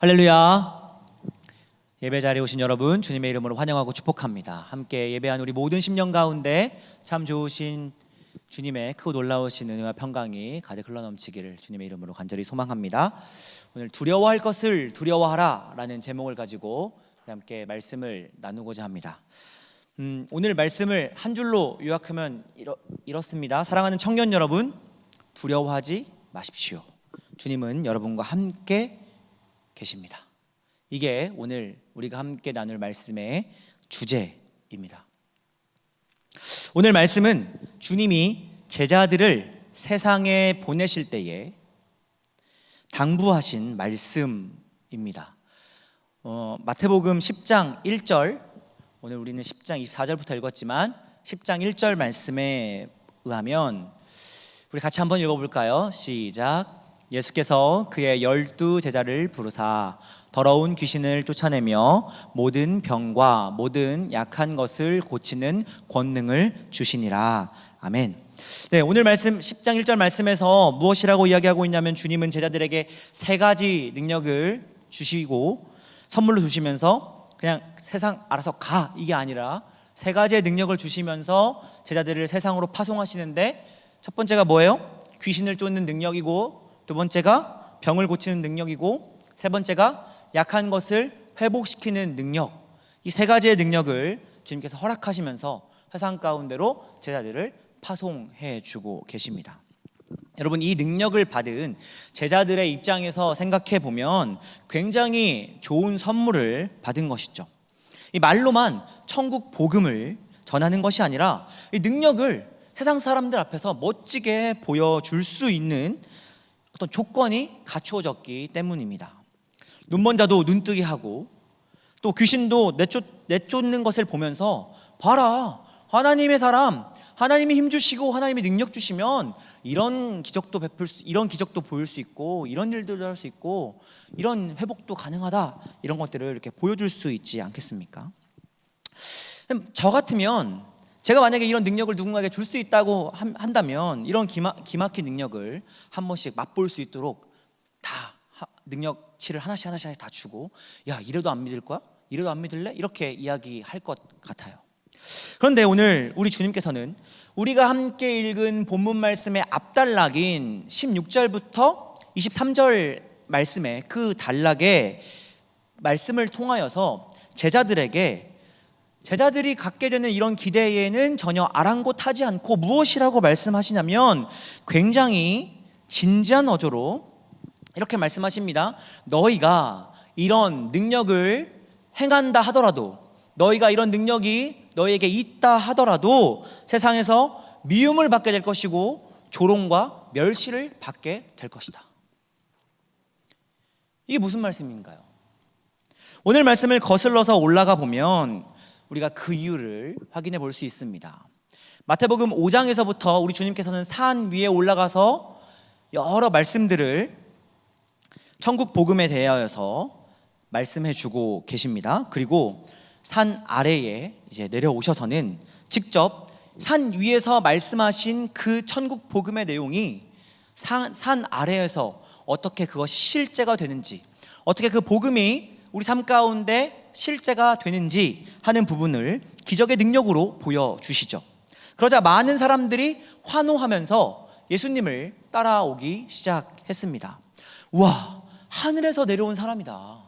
할렐루야. 예배 자리에 오신 여러분 주님의 이름으로 환영하고 축복합니다. 함께 예배한 우리 모든 심령 가운데 참 좋으신 주님의 크고 놀라우신 은혜와 평강이 가득 흘러넘치기를 주님의 이름으로 간절히 소망합니다. 오늘 두려워할 것을 두려워하라 라는 제목을 가지고 함께 말씀을 나누고자 합니다. 오늘 말씀을 한 줄로 요약하면 이렇습니다. 사랑하는 청년 여러분, 두려워하지 마십시오. 주님은 여러분과 함께 계십니다. 이게 오늘 우리가 함께 나눌 말씀의 주제입니다. 오늘 말씀은 주님이 제자들을 세상에 보내실 때에 당부하신 말씀입니다. 마태복음 10장 1절, 오늘 우리는 10장 24절부터 읽었지만 10장 1절 말씀에 의하면 우리 같이 한번 읽어볼까요? 시작. 예수께서 그의 12 제자를 부르사 더러운 귀신을 쫓아내며 모든 병과 모든 약한 것을 고치는 권능을 주시니라. 아멘. 네, 오늘 말씀 10장 1절 말씀에서 무엇이라고 이야기하고 있냐면 주님은 제자들에게 세 가지 능력을 주시고 선물로 주시면서 그냥 세상 알아서 가 이게 아니라 세 가지의 능력을 주시면서 제자들을 세상으로 파송하시는데 첫 번째가 뭐예요? 귀신을 쫓는 능력이고, 두 번째가 병을 고치는 능력이고, 세 번째가 약한 것을 회복시키는 능력. 이 세 가지의 능력을 주님께서 허락하시면서 세상 가운데로 제자들을 파송해 주고 계십니다. 여러분, 이 능력을 받은 제자들의 입장에서 생각해 보면 굉장히 좋은 선물을 받은 것이죠. 이 말로만 천국 복음을 전하는 것이 아니라 이 능력을 세상 사람들 앞에서 멋지게 보여줄 수 있는 어떤 조건이 갖추어졌기 때문입니다. 눈먼 자도 눈뜨게 하고, 또 귀신도 내쫓는 것을 보면서 봐라, 하나님의 사람, 하나님이 힘 주시고 하나님이 능력 주시면 이런 기적도 보일 수 있고, 이런 일들도 할 수 있고, 이런 회복도 가능하다, 이런 것들을 이렇게 보여줄 수 있지 않겠습니까? 저 같으면 제가 만약에 이런 능력을 누군가에게 줄 수 있다고 한다면 이런 기막힌 능력을 한 번씩 맛볼 수 있도록 다 능력치를 하나씩 다 주고, 야, 이래도 안 믿을 거야? 이래도 안 믿을래? 이렇게 이야기할 것 같아요. 그런데 오늘 우리 주님께서는 우리가 함께 읽은 본문 말씀의 앞단락인 16절부터 23절 말씀의 그 단락의 말씀을 통하여서 제자들이 갖게 되는 이런 기대에는 전혀 아랑곳하지 않고 무엇이라고 말씀하시냐면 굉장히 진지한 어조로 이렇게 말씀하십니다. 너희가 이런 능력을 행한다 하더라도, 너희가 이런 능력이 너희에게 있다 하더라도 세상에서 미움을 받게 될 것이고 조롱과 멸시를 받게 될 것이다. 이게 무슨 말씀인가요? 오늘 말씀을 거슬러서 올라가 보면 우리가 그 이유를 확인해 볼 수 있습니다. 마태복음 5장에서부터 우리 주님께서는 산 위에 올라가서 여러 말씀들을 천국 복음에 대하여서 말씀해 주고 계십니다. 그리고 산 아래에 이제 내려오셔서는 직접 산 위에서 말씀하신 그 천국 복음의 내용이 산 아래에서 어떻게 그것이 실제가 되는지, 어떻게 그 복음이 우리 삶 가운데 실제가 되는지 하는 부분을 기적의 능력으로 보여주시죠. 그러자 많은 사람들이 환호하면서 예수님을 따라오기 시작했습니다. 우와, 하늘에서 내려온 사람이다.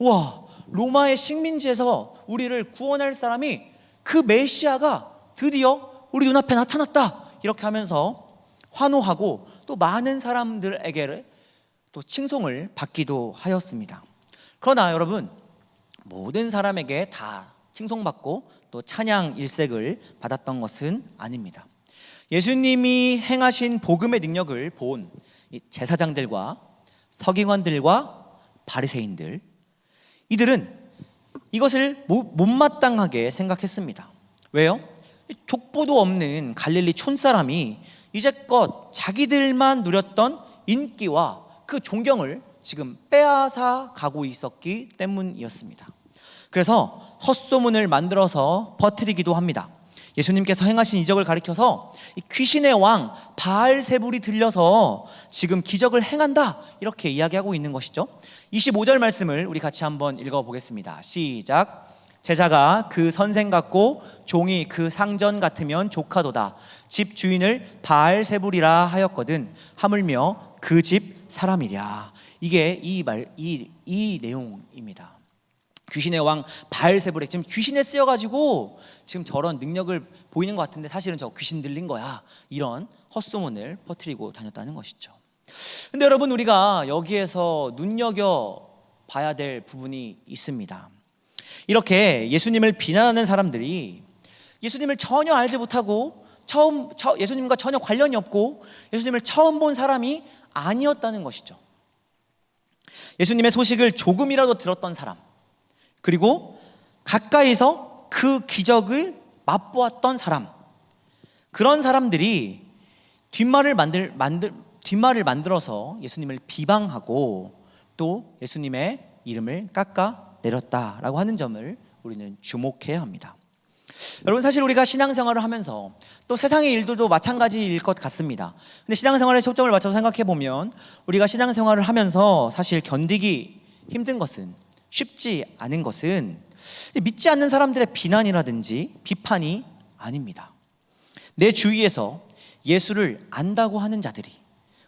우와, 로마의 식민지에서 우리를 구원할 사람이, 그 메시아가 드디어 우리 눈앞에 나타났다, 이렇게 하면서 환호하고 또 많은 사람들에게 또 칭송을 받기도 하였습니다. 그러나 여러분, 모든 사람에게 다 칭송받고 또 찬양 일색을 받았던 것은 아닙니다. 예수님이 행하신 복음의 능력을 본 제사장들과 서기관들과 바리새인들, 이들은 이것을 못마땅하게 생각했습니다. 왜요? 족보도 없는 갈릴리 촌사람이 이제껏 자기들만 누렸던 인기와 그 존경을 지금 빼앗아 가고 있었기 때문이었습니다. 그래서 헛소문을 만들어서 퍼뜨리기도 합니다. 예수님께서 행하신 이적을 가리켜서 이 귀신의 왕 바알세불이 들려서 지금 기적을 행한다, 이렇게 이야기하고 있는 것이죠. 25절 말씀을 우리 같이 한번 읽어보겠습니다. 시작. 제자가 그 선생 같고 종이 그 상전 같으면 조카도다. 집 주인을 바알세불이라 하였거든 하물며 그 집 사람이랴. 이게 이 내용입니다. 귀신의 왕 바알세불에 지금 귀신에 쓰여가지고 지금 저런 능력을 보이는 것 같은데 사실은 저 귀신 들린 거야, 이런 헛소문을 퍼뜨리고 다녔다는 것이죠. 근데 여러분, 우리가 여기에서 눈여겨 봐야 될 부분이 있습니다. 이렇게 예수님을 비난하는 사람들이 예수님을 전혀 알지 못하고 예수님과 전혀 관련이 없고 예수님을 처음 본 사람이 아니었다는 것이죠. 예수님의 소식을 조금이라도 들었던 사람, 그리고 가까이서 그 기적을 맛보았던 사람, 그런 사람들이 뒷말을 만들어서 예수님을 비방하고 또 예수님의 이름을 깎아내렸다라고 하는 점을 우리는 주목해야 합니다. 여러분, 사실 우리가 신앙생활을 하면서 또 세상의 일들도 마찬가지일 것 같습니다. 근데 신앙생활에 초점을 맞춰서 생각해 보면 우리가 신앙생활을 하면서 사실 견디기 힘든 것은, 쉽지 않은 것은 믿지 않는 사람들의 비난이라든지 비판이 아닙니다. 내 주위에서 예수를 안다고 하는 자들이,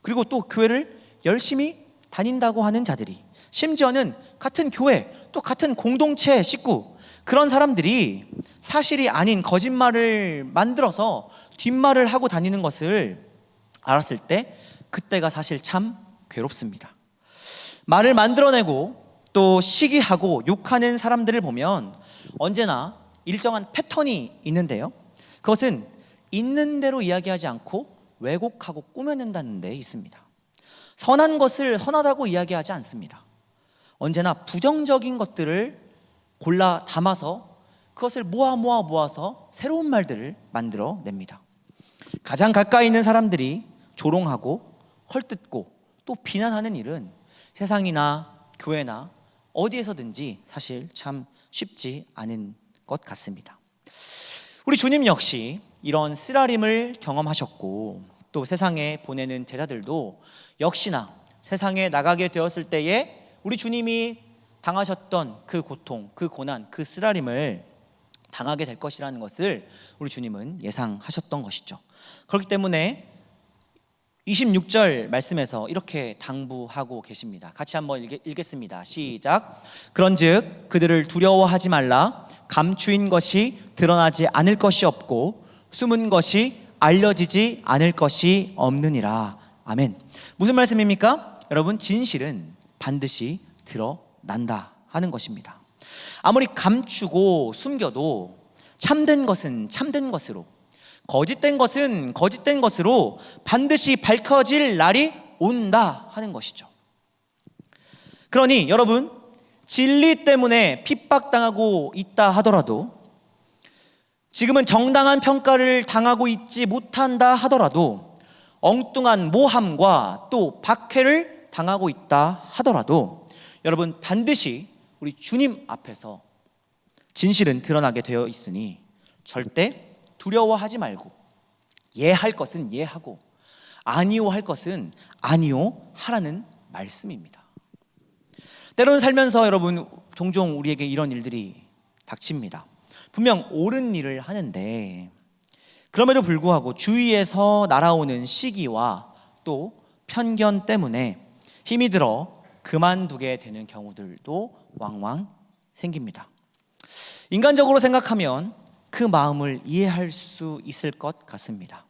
그리고 또 교회를 열심히 다닌다고 하는 자들이, 심지어는 같은 교회 또 같은 공동체 식구, 그런 사람들이 사실이 아닌 거짓말을 만들어서 뒷말을 하고 다니는 것을 알았을 때 그때가 사실 참 괴롭습니다. 말을 만들어내고 또 시기하고 욕하는 사람들을 보면 언제나 일정한 패턴이 있는데요, 그것은 있는 대로 이야기하지 않고 왜곡하고 꾸며낸다는 데 있습니다. 선한 것을 선하다고 이야기하지 않습니다. 언제나 부정적인 것들을 골라 담아서 그것을 모아서 새로운 말들을 만들어냅니다. 가장 가까이 있는 사람들이 조롱하고 헐뜯고 또 비난하는 일은 세상이나 교회나 어디에서든지 사실 참 쉽지 않은 것 같습니다. 우리 주님 역시 이런 쓰라림을 경험하셨고 또 세상에 보내는 제자들도 역시나 세상에 나가게 되었을 때에 우리 주님이 당하셨던 그 고통, 그 고난, 그 쓰라림을 당하게 될 것이라는 것을 우리 주님은 예상하셨던 것이죠. 그렇기 때문에 26절 말씀에서 이렇게 당부하고 계십니다. 같이 한번 읽겠습니다. 시작. 그런즉 그들을 두려워하지 말라. 감추인 것이 드러나지 않을 것이 없고 숨은 것이 알려지지 않을 것이 없느니라. 아멘. 무슨 말씀입니까? 여러분, 진실은 반드시 드러난다 하는 것입니다. 아무리 감추고 숨겨도 참된 것은 참된 것으로, 거짓된 것은 거짓된 것으로 반드시 밝혀질 날이 온다 하는 것이죠. 그러니 여러분, 진리 때문에 핍박당하고 있다 하더라도, 지금은 정당한 평가를 당하고 있지 못한다 하더라도, 엉뚱한 모함과 또 박해를 당하고 있다 하더라도 여러분, 반드시 우리 주님 앞에서 진실은 드러나게 되어 있으니 절대 두려워하지 말고 예할 것은 예하고 아니요 할 것은 아니요 하라는 말씀입니다. 때로는 살면서 여러분, 종종 우리에게 이런 일들이 닥칩니다. 분명 옳은 일을 하는데 그럼에도 불구하고 주위에서 날아오는 시기와 또 편견 때문에 힘이 들어 그만두게 되는 경우들도 왕왕 생깁니다. 인간적으로 생각하면 그 마음을 이해할 수 있을 것 같습니다.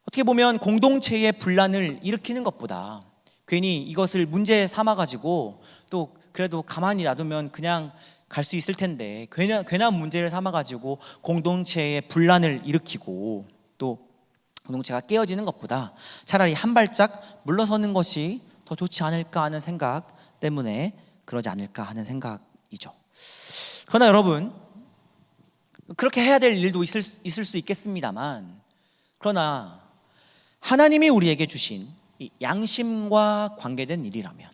어떻게 보면 공동체의 분란을 일으키는 것보다 괜히 이것을 문제 삼아가지고 또 그래도 가만히 놔두면 그냥 갈 수 있을 텐데 괜한 문제를 삼아가지고 공동체의 분란을 일으키고 또 공동체가 깨어지는 것보다 차라리 한 발짝 물러서는 것이 더 좋지 않을까 하는 생각 때문에 그러지 않을까 하는 생각이죠. 그러나 여러분, 그렇게 해야 될 일도 있을 수 있겠습니다만, 그러나 하나님이 우리에게 주신 이 양심과 관계된 일이라면,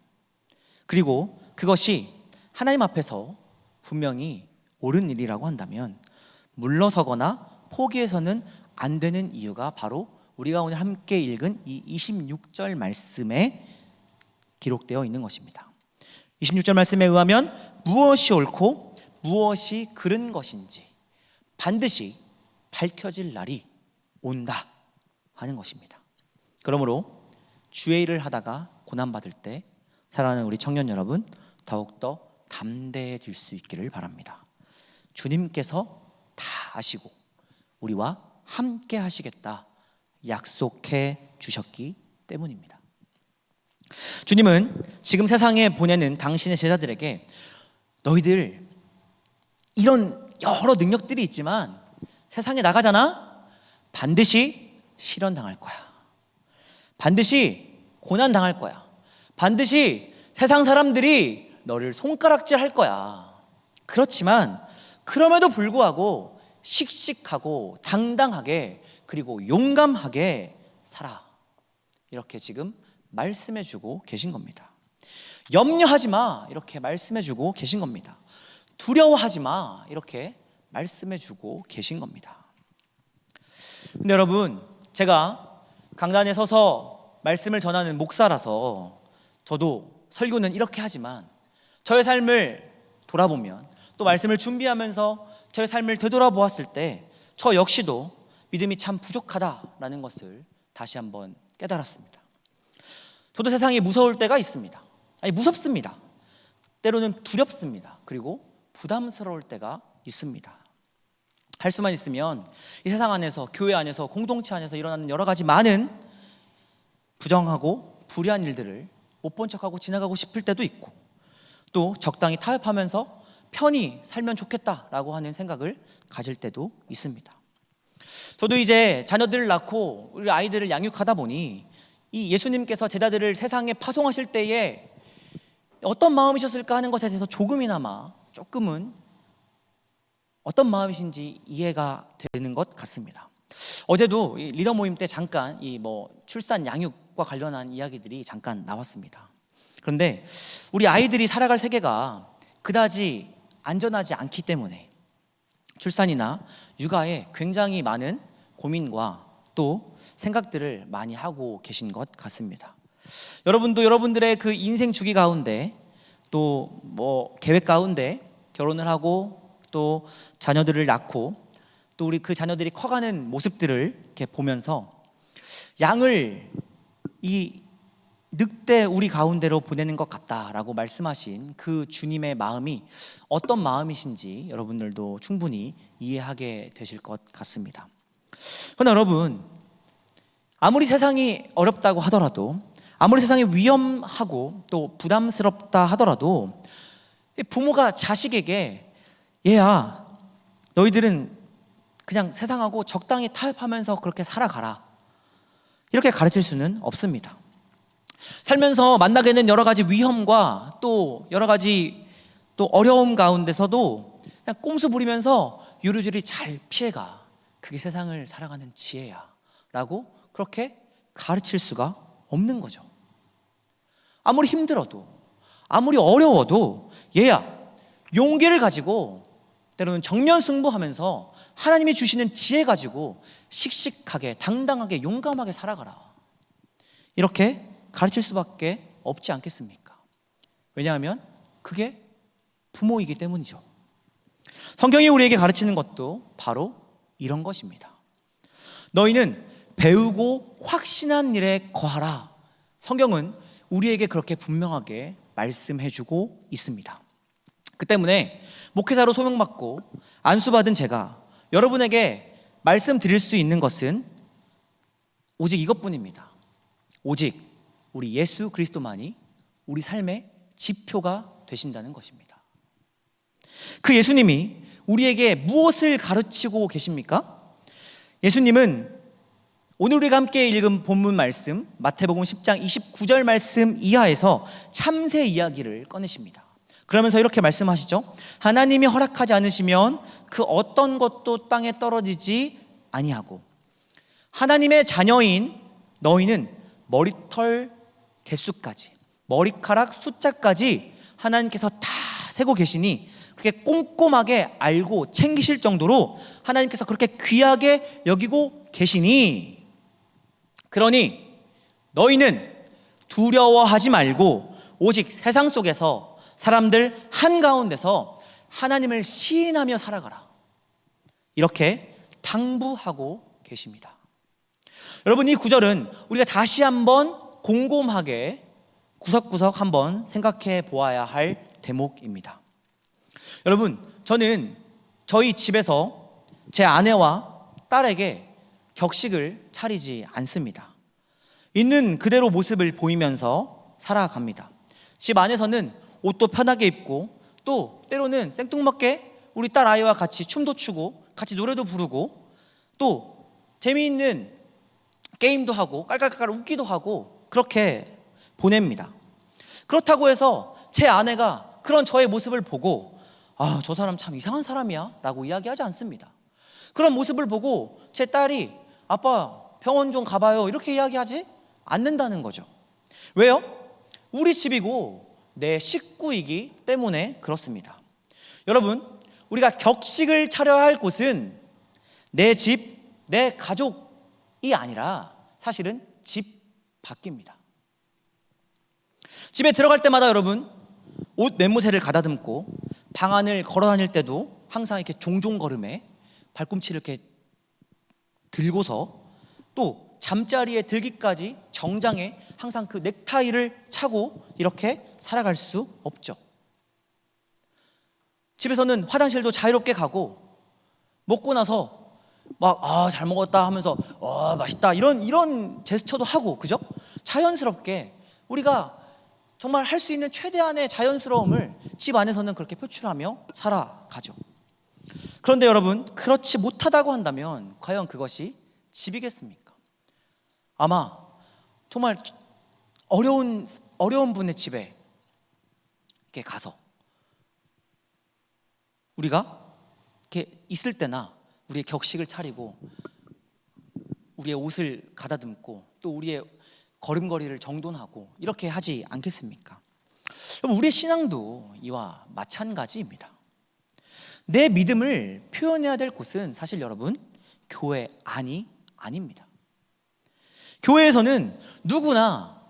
그리고 그것이 하나님 앞에서 분명히 옳은 일이라고 한다면 물러서거나 포기해서는 안 되는 이유가 바로 우리가 오늘 함께 읽은 이 26절 말씀에 기록되어 있는 것입니다. 26절 말씀에 의하면 무엇이 옳고 무엇이 그른 것인지 반드시 밝혀질 날이 온다 하는 것입니다. 그러므로 주의 일을 하다가 고난받을 때 사랑하는 우리 청년 여러분, 더욱더 담대해질 수 있기를 바랍니다. 주님께서 다 아시고 우리와 함께 하시겠다 약속해 주셨기 때문입니다. 주님은 지금 세상에 보내는 당신의 제자들에게 너희들 이런 여러 능력들이 있지만 세상에 나가잖아? 반드시 시련당할 거야. 반드시 고난당할 거야. 반드시 세상 사람들이 너를 손가락질 할 거야. 그렇지만 그럼에도 불구하고 씩씩하고 당당하게 그리고 용감하게 살아. 이렇게 지금 말씀해주고 계신 겁니다. 염려하지 마 이렇게 말씀해주고 계신 겁니다. 두려워하지 마 이렇게 말씀해주고 계신 겁니다. 근데 여러분, 제가 강단에 서서 말씀을 전하는 목사라서 저도 설교는 이렇게 하지만 저의 삶을 돌아보면 또 말씀을 준비하면서 저의 삶을 되돌아보았을 때 저 역시도 믿음이 참 부족하다라는 것을 다시 한번 깨달았습니다. 저도 세상이 무서울 때가 있습니다. 아니, 무섭습니다. 때로는 두렵습니다. 그리고 부담스러울 때가 있습니다. 할 수만 있으면 이 세상 안에서, 교회 안에서, 공동체 안에서 일어나는 여러 가지 많은 부정하고 불의한 일들을 못 본 척하고 지나가고 싶을 때도 있고, 또 적당히 타협하면서 편히 살면 좋겠다라고 하는 생각을 가질 때도 있습니다. 저도 이제 자녀들을 낳고 우리 아이들을 양육하다 보니 이 예수님께서 제자들을 세상에 파송하실 때에 어떤 마음이셨을까 하는 것에 대해서 조금은 어떤 마음이신지 이해가 되는 것 같습니다. 어제도 이 리더 모임 때 잠깐 이 출산 양육과 관련한 이야기들이 잠깐 나왔습니다. 그런데 우리 아이들이 살아갈 세계가 그다지 안전하지 않기 때문에 출산이나 육아에 굉장히 많은 고민과 또 생각들을 많이 하고 계신 것 같습니다. 여러분도 여러분들의 그 인생 주기 가운데 또 계획 가운데 결혼을 하고 또 자녀들을 낳고 또 우리 그 자녀들이 커가는 모습들을 이렇게 보면서 양을 이 늑대 우리 가운데로 보내는 것 같다라고 말씀하신 그 주님의 마음이 어떤 마음이신지 여러분들도 충분히 이해하게 되실 것 같습니다. 그러나 여러분, 아무리 세상이 어렵다고 하더라도, 아무리 세상이 위험하고 또 부담스럽다 하더라도 부모가 자식에게 얘야, 너희들은 그냥 세상하고 적당히 타협하면서 그렇게 살아가라 이렇게 가르칠 수는 없습니다. 살면서 만나게 된 여러 가지 위험과 또 여러 가지 또 어려움 가운데서도 그냥 꼼수 부리면서 요리조리 잘 피해가. 그게 세상을 살아가는 지혜야 라고 그렇게 가르칠 수가 없는 거죠. 아무리 힘들어도 아무리 어려워도 얘야, 용기를 가지고 때로는 정면승부하면서 하나님이 주시는 지혜 가지고 씩씩하게 당당하게 용감하게 살아가라 이렇게 가르칠 수밖에 없지 않겠습니까? 왜냐하면 그게 부모이기 때문이죠. 성경이 우리에게 가르치는 것도 바로 이런 것입니다. 너희는 배우고 확신한 일에 거하라. 성경은 우리에게 그렇게 분명하게 말씀해주고 있습니다. 그 때문에 목회자로 소명받고 안수받은 제가 여러분에게 말씀드릴 수 있는 것은 오직 이것뿐입니다. 오직 우리 예수 그리스도만이 우리 삶의 지표가 되신다는 것입니다. 그 예수님이 우리에게 무엇을 가르치고 계십니까? 예수님은 오늘 우리가 함께 읽은 본문 말씀 마태복음 10장 29절 말씀 이하에서 참새 이야기를 꺼내십니다. 그러면서 이렇게 말씀하시죠. 하나님이 허락하지 않으시면 그 어떤 것도 땅에 떨어지지 아니하고 하나님의 자녀인 너희는 머리털 개수까지, 머리카락 숫자까지 하나님께서 다 세고 계시니 그렇게 꼼꼼하게 알고 챙기실 정도로 하나님께서 그렇게 귀하게 여기고 계시니, 그러니 너희는 두려워하지 말고 오직 세상 속에서 사람들 한가운데서 하나님을 시인하며 살아가라, 이렇게 당부하고 계십니다. 여러분, 이 구절은 우리가 다시 한번 곰곰하게 구석구석 한번 생각해 보아야 할 대목입니다. 여러분, 저는 저희 집에서 제 아내와 딸에게 격식을 차리지 않습니다. 있는 그대로 모습을 보이면서 살아갑니다. 집 안에서는 옷도 편하게 입고, 또 때로는 생뚱맞게 우리 딸 아이와 같이 춤도 추고 같이 노래도 부르고, 또 재미있는 게임도 하고 깔깔깔 웃기도 하고 그렇게 보냅니다. 그렇다고 해서 제 아내가 그런 저의 모습을 보고 저 사람 참 이상한 사람이야 라고 이야기하지 않습니다. 그런 모습을 보고 제 딸이 아빠 병원 좀 가봐요 이렇게 이야기하지 않는다는 거죠. 왜요? 우리 집이고 내 식구이기 때문에 그렇습니다. 여러분, 우리가 격식을 차려야 할 곳은 내 집, 내 가족이 아니라 사실은 집 밖입니다. 집에 들어갈 때마다 여러분, 옷 매무새를 가다듬고 방 안을 걸어 다닐 때도 항상 이렇게 종종걸음에 발꿈치를 이렇게 들고서, 또 잠자리에 들기까지 정장에 항상 그 넥타이를 차고 이렇게 살아갈 수 없죠. 집에서는 화장실도 자유롭게 가고, 먹고 나서 막 잘 먹었다 하면서 맛있다 이런 제스처도 하고, 그죠? 자연스럽게 우리가 정말 할 수 있는 최대한의 자연스러움을 집 안에서는 그렇게 표출하며 살아가죠. 그런데 여러분, 그렇지 못하다고 한다면 과연 그것이 집이겠습니까? 아마 정말 어려운 분의 집에 이렇게 가서 우리가 이렇게 있을 때나 우리의 격식을 차리고 우리의 옷을 가다듬고 또 우리의 걸음걸이를 정돈하고 이렇게 하지 않겠습니까? 우리의 신앙도 이와 마찬가지입니다. 내 믿음을 표현해야 될 곳은 사실 여러분, 교회 안이 아닙니다. 교회에서는 누구나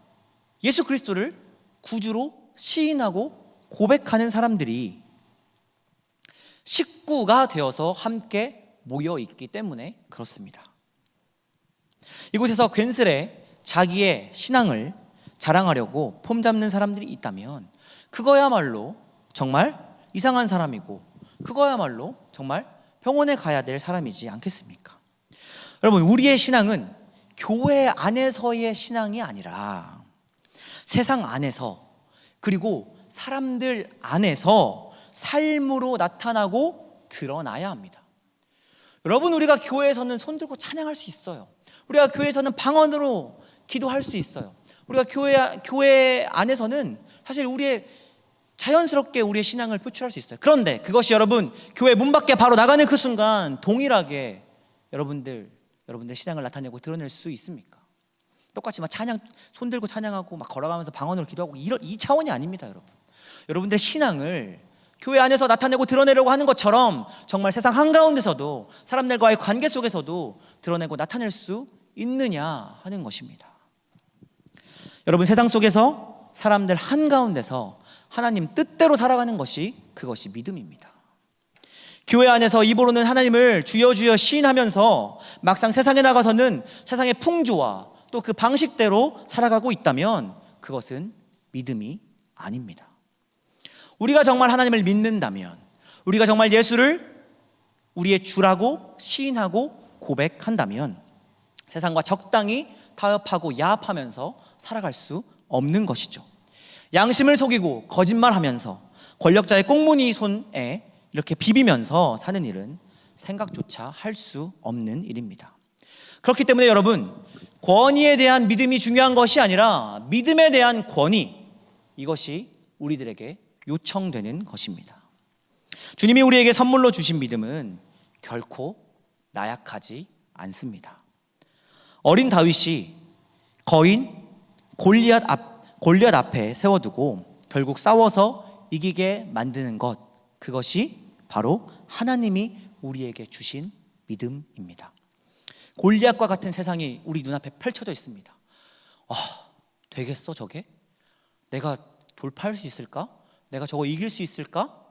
예수 그리스도를 구주로 시인하고 고백하는 사람들이 식구가 되어서 함께 모여 있기 때문에 그렇습니다. 이곳에서 괜스레 자기의 신앙을 자랑하려고 폼 잡는 사람들이 있다면 그거야말로 정말 이상한 사람이고, 그거야말로 정말 병원에 가야 될 사람이지 않겠습니까? 여러분, 우리의 신앙은 교회 안에서의 신앙이 아니라 세상 안에서, 그리고 사람들 안에서 삶으로 나타나고 드러나야 합니다. 여러분, 우리가 교회에서는 손들고 찬양할 수 있어요. 우리가 교회에서는 방언으로 기도할 수 있어요. 우리가 교회 안에서는 사실 자연스럽게 우리의 신앙을 표출할 수 있어요. 그런데 그것이 여러분, 교회 문 밖에 바로 나가는 그 순간 동일하게 여러분들 신앙을 나타내고 드러낼 수 있습니까? 똑같이 막 손들고 찬양하고 막 걸어가면서 방언으로 기도하고 이 차원이 아닙니다, 여러분. 여러분들 신앙을 교회 안에서 나타내고 드러내려고 하는 것처럼 정말 세상 한가운데서도 사람들과의 관계 속에서도 드러내고 나타낼 수 있느냐 하는 것입니다. 여러분, 세상 속에서 사람들 한가운데서 하나님 뜻대로 살아가는 것이, 그것이 믿음입니다. 교회 안에서 입으로는 하나님을 주여 주여 시인하면서 막상 세상에 나가서는 세상의 풍조와 또 그 방식대로 살아가고 있다면 그것은 믿음이 아닙니다. 우리가 정말 하나님을 믿는다면, 우리가 정말 예수를 우리의 주라고 시인하고 고백한다면 세상과 적당히 타협하고 야합하면서 살아갈 수 없는 것이죠. 양심을 속이고 거짓말하면서 권력자의 꽁무니 손에 이렇게 비비면서 사는 일은 생각조차 할 수 없는 일입니다. 그렇기 때문에 여러분, 권위에 대한 믿음이 중요한 것이 아니라 믿음에 대한 권위, 이것이 우리들에게 요청되는 것입니다. 주님이 우리에게 선물로 주신 믿음은 결코 나약하지 않습니다. 어린 다윗이 거인 골리앗 앞에 세워두고 결국 싸워서 이기게 만드는 것, 그것이 바로 하나님이 우리에게 주신 믿음입니다. 골리앗과 같은 세상이 우리 눈앞에 펼쳐져 있습니다. 되겠어 저게? 내가 돌파할 수 있을까? 내가 저거 이길 수 있을까?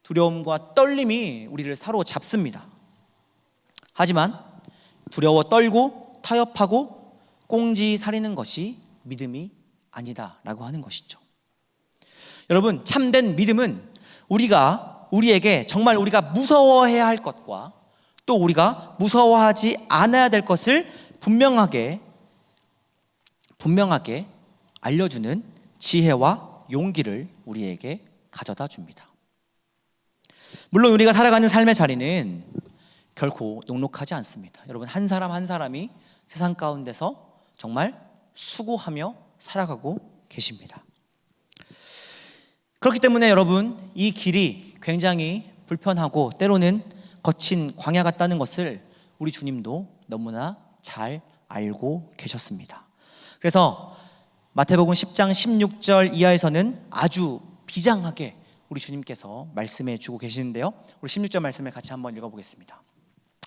두려움과 떨림이 우리를 사로잡습니다. 하지만 두려워 떨고 타협하고 꽁지 사리는 것이 믿음이 아니다라고 하는 것이죠. 여러분, 참된 믿음은 우리에게 정말 우리가 무서워해야 할 것과 또 우리가 무서워하지 않아야 될 것을 분명하게 알려주는 지혜와 용기를 우리에게 가져다 줍니다. 물론 우리가 살아가는 삶의 자리는 결코 녹록하지 않습니다. 여러분, 한 사람 한 사람이 세상 가운데서 정말 수고하며 살아가고 계십니다. 그렇기 때문에 여러분, 이 길이 굉장히 불편하고 때로는 거친 광야 같다는 것을 우리 주님도 너무나 잘 알고 계셨습니다. 그래서 마태복음 10장 16절 이하에서는 아주 비장하게 우리 주님께서 말씀해 주고 계시는데요, 우리 16절 말씀을 같이 한번 읽어보겠습니다.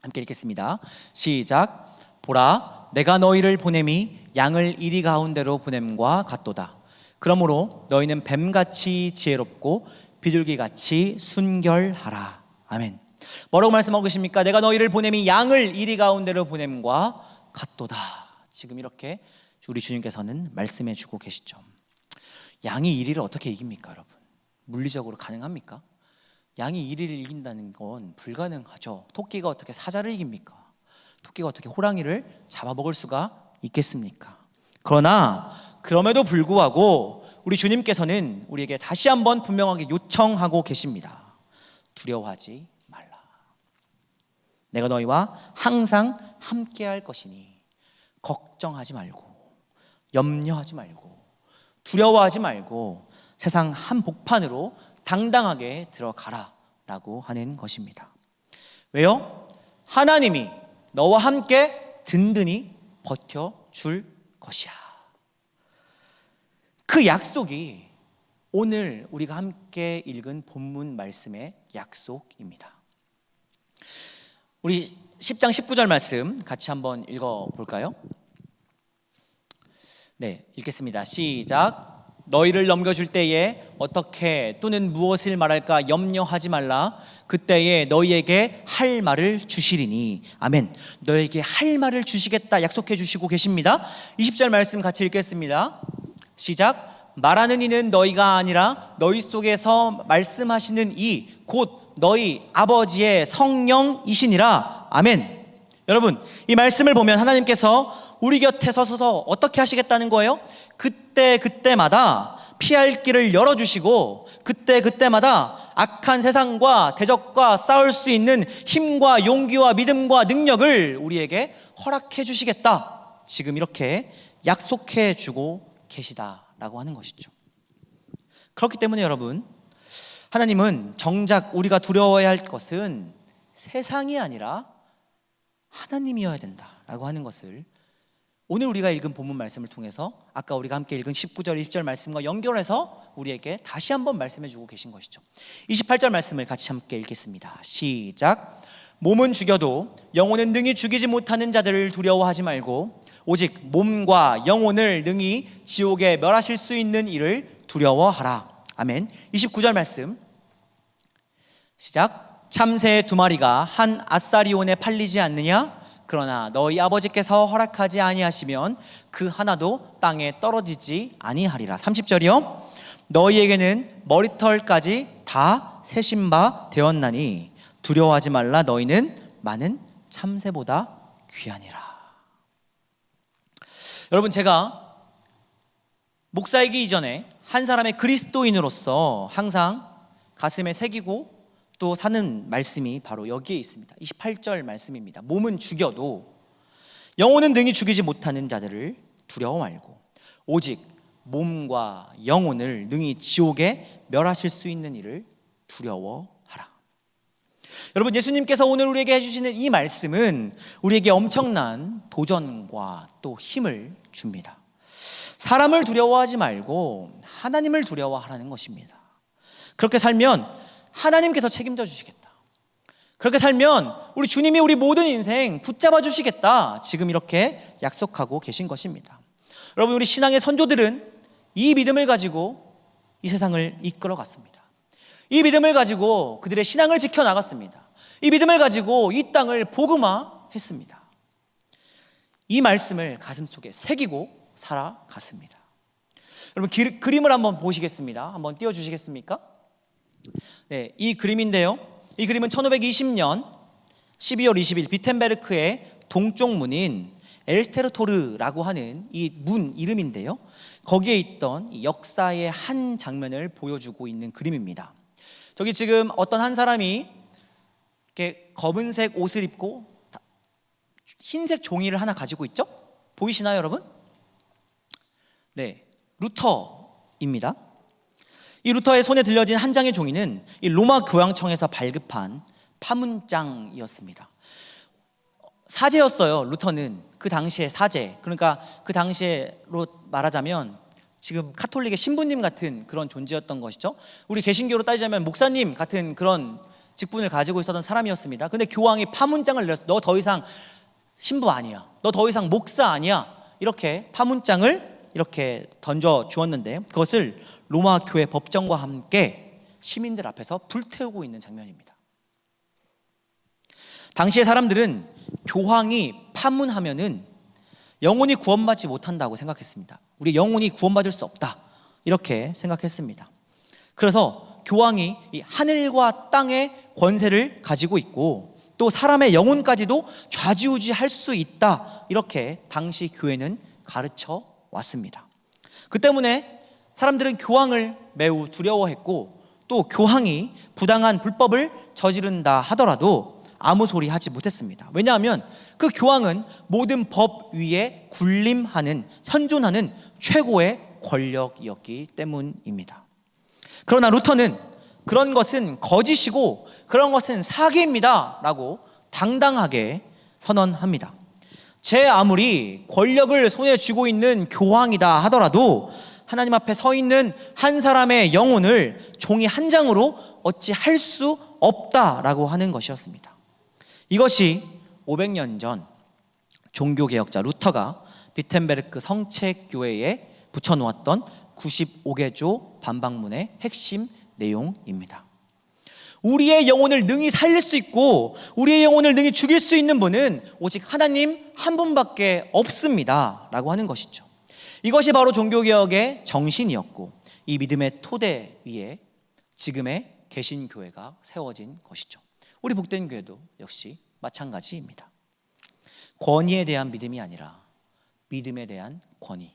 함께 읽겠습니다. 시작. 보라, 내가 너희를 보냄이 양을 이리 가운데로 보냄과 같도다. 그러므로 너희는 뱀같이 지혜롭고 비둘기같이 순결하라. 아멘. 뭐라고 말씀하고 계십니까? 내가 너희를 보냄이 양을 이리 가운데로 보냄과 같도다. 지금 이렇게 우리 주님께서는 말씀해 주고 계시죠. 양이 이리를 어떻게 이깁니까, 여러분? 물리적으로 가능합니까? 양이 이리를 이긴다는 건 불가능하죠. 토끼가 어떻게 사자를 이깁니까? 토끼가 어떻게 호랑이를 잡아먹을 수가 있겠습니까? 그러나 그럼에도 불구하고 우리 주님께서는 우리에게 다시 한번 분명하게 요청하고 계십니다. 두려워하지 말라. 내가 너희와 항상 함께할 것이니 걱정하지 말고 염려하지 말고 두려워하지 말고 세상 한복판으로 당당하게 들어가라 라고 하는 것입니다. 왜요? 하나님이 너와 함께 든든히 버텨줄 것이야. 그 약속이 오늘 우리가 함께 읽은 본문 말씀의 약속입니다. 우리 10장 19절 말씀 같이 한번 읽어볼까요? 네, 읽겠습니다. 시작. 너희를 넘겨줄 때에 어떻게 또는 무엇을 말할까 염려하지 말라. 그때에 너희에게 할 말을 주시리니. 아멘. 너희에게 할 말을 주시겠다 약속해 주시고 계십니다. 20절 말씀 같이 읽겠습니다. 시작. 말하는 이는 너희가 아니라 너희 속에서 말씀하시는 이 곧 너희 아버지의 성령이시니라. 아멘. 여러분, 이 말씀을 보면 하나님께서 우리 곁에 서서 어떻게 하시겠다는 거예요? 그때마다 피할 길을 열어주시고 그때마다 악한 세상과 대적과 싸울 수 있는 힘과 용기와 믿음과 능력을 우리에게 허락해 주시겠다. 지금 이렇게 약속해 주고 계시다라고 하는 것이죠. 그렇기 때문에 여러분, 하나님은 정작 우리가 두려워해야 할 것은 세상이 아니라 하나님이어야 된다라고 하는 것을 오늘 우리가 읽은 본문 말씀을 통해서 아까 우리가 함께 읽은 19절, 20절 말씀과 연결해서 우리에게 다시 한번 말씀해 주고 계신 것이죠. 28절 말씀을 같이 함께 읽겠습니다. 시작. 몸은 죽여도 영혼은 능히 죽이지 못하는 자들을 두려워하지 말고 오직 몸과 영혼을 능히 지옥에 멸하실 수 있는 이를 두려워하라. 아멘. 29절 말씀 시작. 참새 2마리가 한 아사리온에 팔리지 않느냐? 그러나 너희 아버지께서 허락하지 아니하시면 그 하나도 땅에 떨어지지 아니하리라. 30절이요. 너희에게는 머리털까지 다 세신 바 되었나니 두려워하지 말라. 너희는 많은 참새보다 귀하니라. 여러분, 제가 목사이기 이전에 한 사람의 그리스도인으로서 항상 가슴에 새기고 또 사는 말씀이 바로 여기에 있습니다. 28절 말씀입니다. 몸은 죽여도 영혼은 능히 죽이지 못하는 자들을 두려워 말고 오직 몸과 영혼을 능히 지옥에 멸하실 수 있는 이를 두려워하라. 여러분, 예수님께서 오늘 우리에게 해주시는 이 말씀은 우리에게 엄청난 도전과 또 힘을 줍니다. 사람을 두려워하지 말고 하나님을 두려워하라는 것입니다. 그렇게 살면 하나님께서 책임져 주시겠다. 그렇게 살면 우리 주님이 우리 모든 인생 붙잡아 주시겠다. 지금 이렇게 약속하고 계신 것입니다. 여러분, 우리 신앙의 선조들은 이 믿음을 가지고 이 세상을 이끌어 갔습니다. 이 믿음을 가지고 그들의 신앙을 지켜나갔습니다. 이 믿음을 가지고 이 땅을 복음화했습니다. 이 말씀을 가슴속에 새기고 살아갔습니다. 여러분, 그림을 한번 보시겠습니다. 한번 띄워주시겠습니까? 네, 이 그림인데요. 이 그림은 1520년 12월 20일 비텐베르크의 동쪽 문인 엘스테르토르라고 하는 이 문 이름인데요. 거기에 있던 이 역사의 한 장면을 보여주고 있는 그림입니다. 저기 지금 어떤 한 사람이 이렇게 검은색 옷을 입고 흰색 종이를 하나 가지고 있죠? 보이시나요, 여러분? 네, 루터입니다. 이 루터의 손에 들려진 한 장의 종이는 이 로마 교황청에서 발급한 파문장이었습니다. 사제였어요. 루터는 그 당시의 사제, 그러니까 그 당시로 말하자면 지금 카톨릭의 신부님 같은 그런 존재였던 것이죠. 우리 개신교로 따지자면 목사님 같은 그런 직분을 가지고 있었던 사람이었습니다. 근데 교황이 파문장을 내렸어. 너 더 이상 신부 아니야, 너 더 이상 목사 아니야, 이렇게 파문장을 이렇게 던져 주었는데, 그것을 로마 교회 법정과 함께 시민들 앞에서 불태우고 있는 장면입니다. 당시의 사람들은 교황이 파문하면은 영혼이 구원받지 못한다고 생각했습니다. 우리 영혼이 구원받을 수 없다, 이렇게 생각했습니다. 그래서 교황이 이 하늘과 땅의 권세를 가지고 있고 또 사람의 영혼까지도 좌지우지할 수 있다, 이렇게 당시 교회는 가르쳐 왔습니다. 그 때문에 사람들은 교황을 매우 두려워했고 또 교황이 부당한 불법을 저지른다 하더라도 아무 소리 하지 못했습니다. 왜냐하면 그 교황은 모든 법 위에 군림하는, 현존하는 최고의 권력이었기 때문입니다. 그러나 루터는 그런 것은 거짓이고 그런 것은 사기입니다 라고 당당하게 선언합니다. 제 아무리 권력을 손에 쥐고 있는 교황이다 하더라도 하나님 앞에 서 있는 한 사람의 영혼을 종이 한 장으로 어찌할 수 없다라고 하는 것이었습니다. 이것이 500년 전 종교개혁자 루터가 비텐베르크 성책교회에 붙여놓았던 95개조 반박문의 핵심 내용입니다. 우리의 영혼을 능히 살릴 수 있고 우리의 영혼을 능히 죽일 수 있는 분은 오직 하나님 한 분밖에 없습니다 라고 하는 것이죠. 이것이 바로 종교개혁의 정신이었고 이 믿음의 토대 위에 지금의 개신교회가 세워진 것이죠. 우리 복된 교회도 역시 마찬가지입니다. 권위에 대한 믿음이 아니라 믿음에 대한 권위,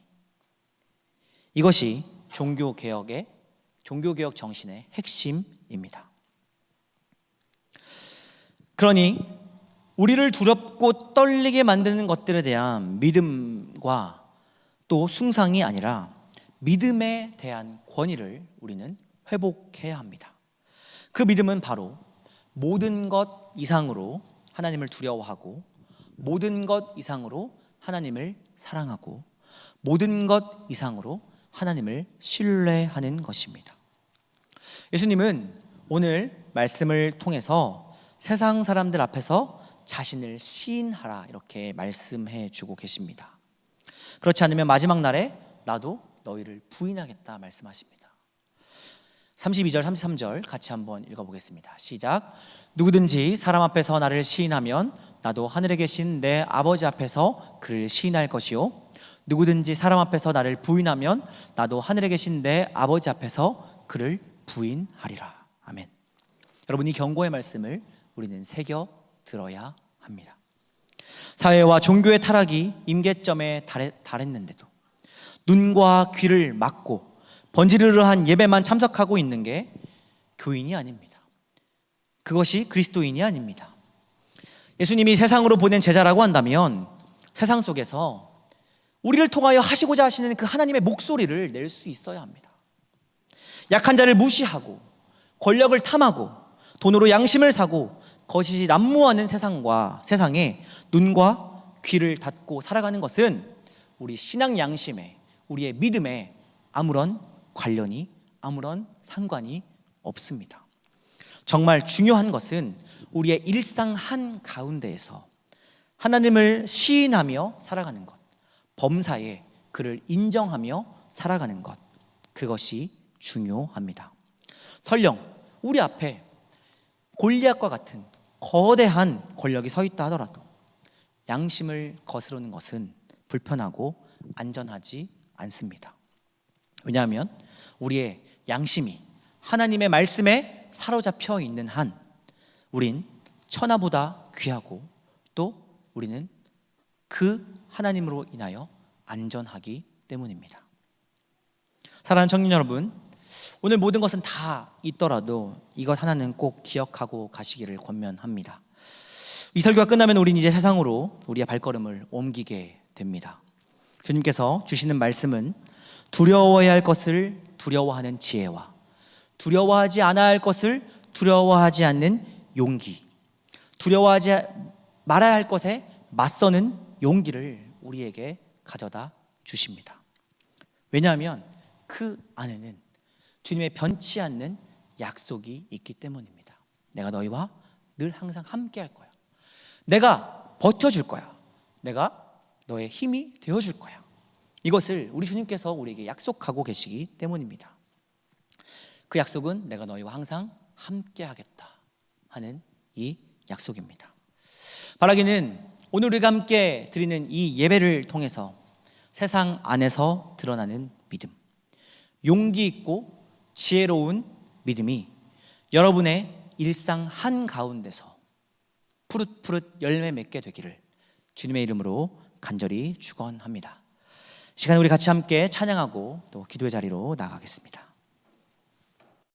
이것이 종교개혁 정신의 핵심입니다. 그러니 우리를 두렵고 떨리게 만드는 것들에 대한 믿음과 또 숭상이 아니라 믿음에 대한 권위를 우리는 회복해야 합니다. 그 믿음은 바로 모든 것 이상으로 하나님을 두려워하고 모든 것 이상으로 하나님을 사랑하고 모든 것 이상으로 하나님을 신뢰하는 것입니다. 예수님은 오늘 말씀을 통해서 세상 사람들 앞에서 자신을 시인하라 이렇게 말씀해 주고 계십니다. 그렇지 않으면 마지막 날에 나도 너희를 부인하겠다 말씀하십니다. 32절 33절 같이 한번 읽어보겠습니다. 시작. 누구든지 사람 앞에서 나를 시인하면 나도 하늘에 계신 내 아버지 앞에서 그를 시인할 것이요 누구든지 사람 앞에서 나를 부인하면 나도 하늘에 계신 내 아버지 앞에서 그를 부인하리라. 아멘. 여러분, 이 경고의 말씀을 우리는 새겨 들어야 합니다. 사회와 종교의 타락이 임계점에 달했는데도 눈과 귀를 막고 번지르르한 예배만 참석하고 있는 게 교인이 아닙니다. 그것이 그리스도인이 아닙니다. 예수님이 세상으로 보낸 제자라고 한다면 세상 속에서 우리를 통하여 하시고자 하시는 그 하나님의 목소리를 낼 수 있어야 합니다. 약한 자를 무시하고 권력을 탐하고 돈으로 양심을 사고 거짓이 난무하는 세상에 눈과 귀를 닫고 살아가는 것은 우리 신앙 양심에, 우리의 믿음에 아무런 관련이, 아무런 상관이 없습니다. 정말 중요한 것은 우리의 일상 한 가운데에서 하나님을 시인하며 살아가는 것, 범사에 그를 인정하며 살아가는 것, 그것이 중요합니다. 설령 우리 앞에 골리앗과 같은 거대한 권력이 서 있다 하더라도 양심을 거스르는 것은 불편하고 안전하지 않습니다. 왜냐하면 우리의 양심이 하나님의 말씀에 사로잡혀 있는 한 우린 천하보다 귀하고 또 우리는 그 하나님으로 인하여 안전하기 때문입니다. 사랑하는 청년 여러분, 오늘 모든 것은 다 있더라도 이것 하나는 꼭 기억하고 가시기를 권면합니다. 이 설교가 끝나면 우린 이제 세상으로 우리의 발걸음을 옮기게 됩니다. 주님께서 주시는 말씀은 두려워해야 할 것을 두려워하는 지혜와 두려워하지 않아야 할 것을 두려워하지 않는 용기, 두려워하지 말아야 할 것에 맞서는 용기를 우리에게 가져다 주십니다. 왜냐하면 그 안에는 주님의 변치 않는 약속이 있기 때문입니다. 내가 너희와 늘 항상 함께 할 거야. 내가 버텨줄 거야. 내가 너의 힘이 되어줄 거야. 이것을 우리 주님께서 우리에게 약속하고 계시기 때문입니다. 그 약속은 내가 너희와 항상 함께 하겠다 하는 이 약속입니다. 바라기는 오늘 우리가 함께 드리는 이 예배를 통해서 세상 안에서 드러나는 믿음, 용기 있고 지혜로운 믿음이 여러분의 일상 한가운데서 푸릇푸릇 열매 맺게 되기를 주님의 이름으로 간절히 축원합니다. 시간 우리 같이 함께 찬양하고 또 기도의 자리로 나가겠습니다.